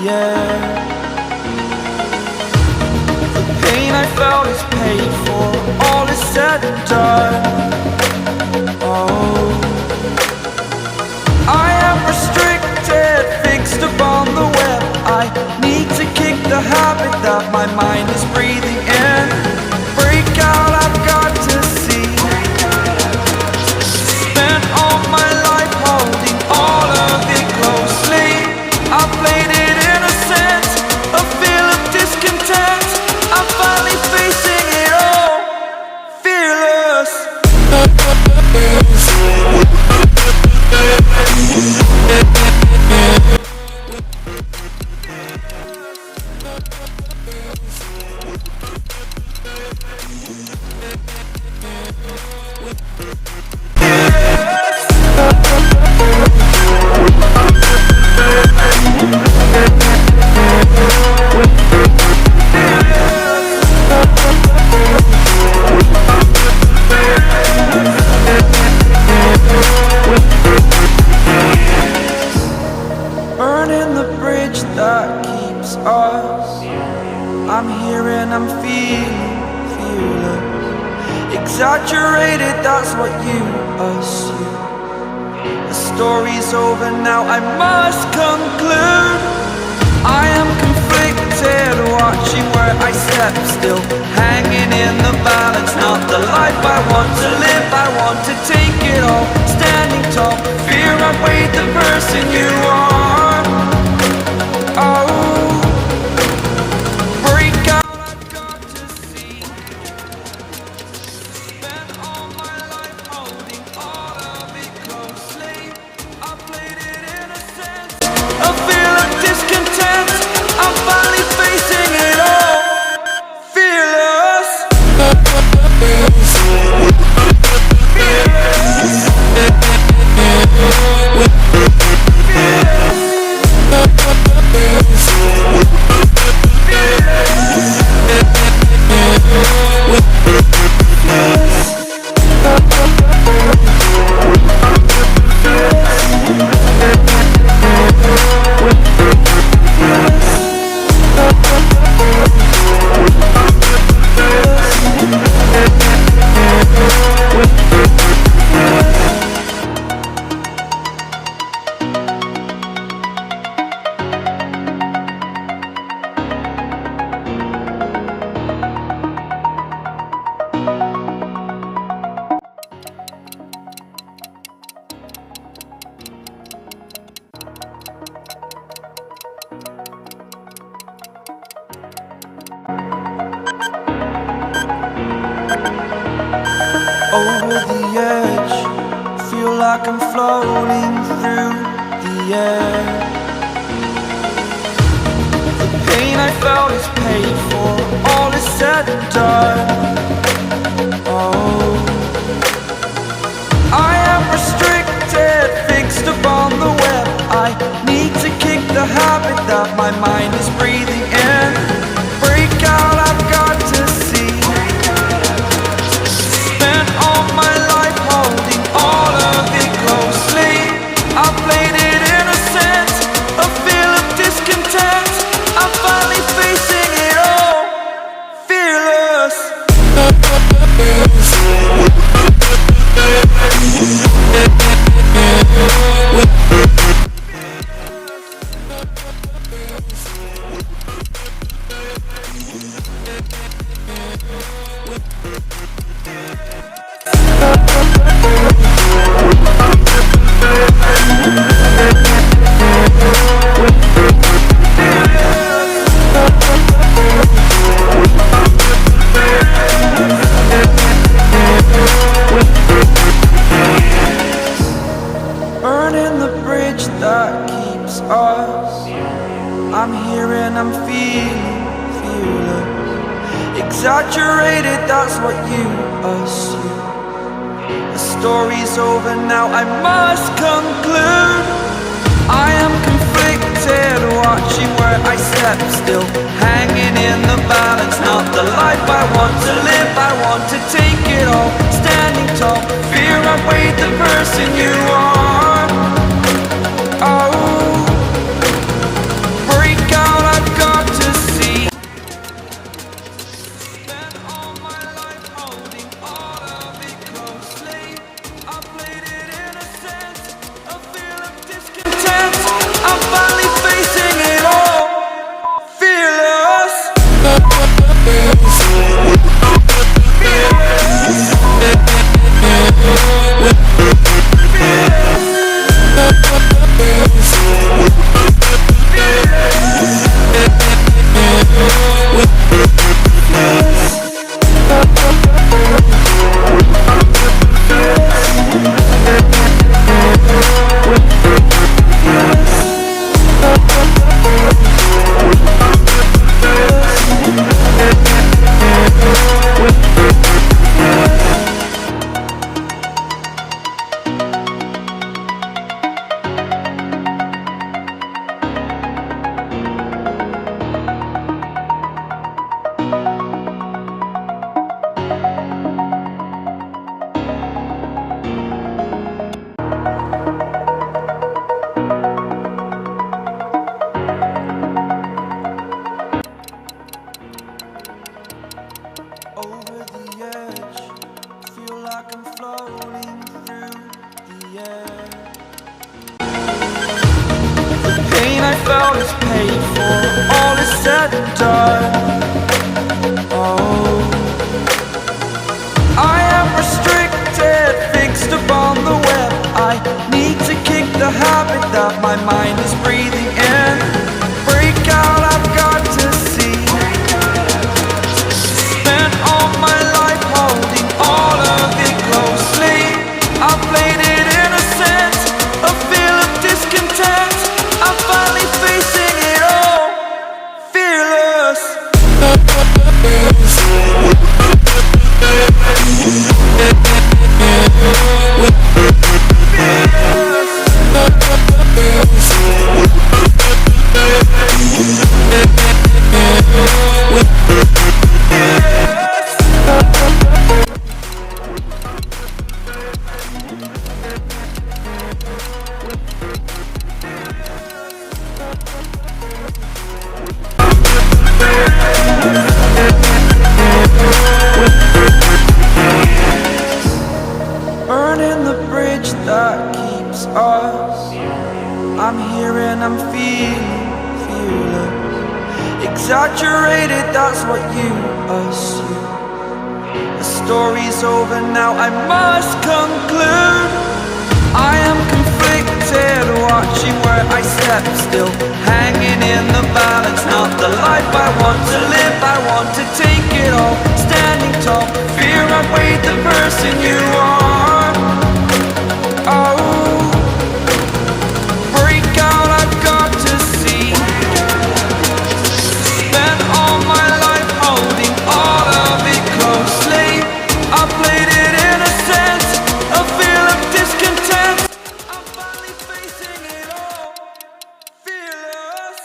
air. The pain I felt is paid for, all is said and done. Oh, I am restricted, fixed upon the web. I need to kick the habit that my mind is breathing in. Break out, I've got to see. Spent all my life holding all of it closely. I played it innocent, a feel of discontent. I'm finally facing it all, fearless. Burning the bridge that keeps us. I'm here and I'm feeling fearless. Exaggerated, that's what you assume. The story's over now, I must conclude. I am conflicted, watching where I step still, hanging in the balance. Not the life I want to live, I want to take it all. Standing tall, fear outweighed the person you are. Oh, break out, I've got to see. Spent all my life holding all of it closely. I played it innocent, a feel of discontent. I'm finally facing it all, fearless. Over the edge, feel like I'm floating through the air. The pain I felt is paid for, all is said and done. Oh, I am restricted, fixed upon the web. I need to kick the habit that my mind is breathing in. Break out, I've got to see. Spent all my life holding all of it closely. I played it innocent, a feel of discontent. I'm finally facing it all, fearless. Burning the bridge that keeps us. I'm here and I'm feeling fearless. Exaggerated, that's what you assume. The story's over now, I must conclude. I am conflicted, watching where I step still, hanging in the balance. Not the life I want to live, I want to take it all. Standing tall, fear outweighed the person you are. Oh, break out. said and done. Oh, I am restricted, fixed upon the web. I need to kick the habit that my mind is breathing in. Break out, I've got to see. Spent all my life holding all of it closely. I played it innocent, a feel of discontent. I'm finally facing it all, fearless. Burning the bridge that keeps us. I'm here and I'm feeling fearless. Exaggerated, that's what you assume. The story's over now, I must conclude. I am conflicted, watching where I step still, hanging in the balance. Not the life I want to live, I want to take it all. Standing tall, fear outweighed the person you are. Oh, break out, I've got to see. Spent all my life holding all of it closely. I played it innocent, a feel of discontent. I'm finally facing it all, fearless.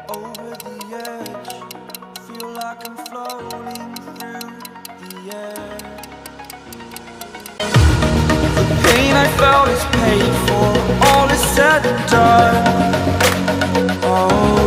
Over the edge, feel like I'm floating through the air. The pain I felt is paid for, all is said and done. Oh,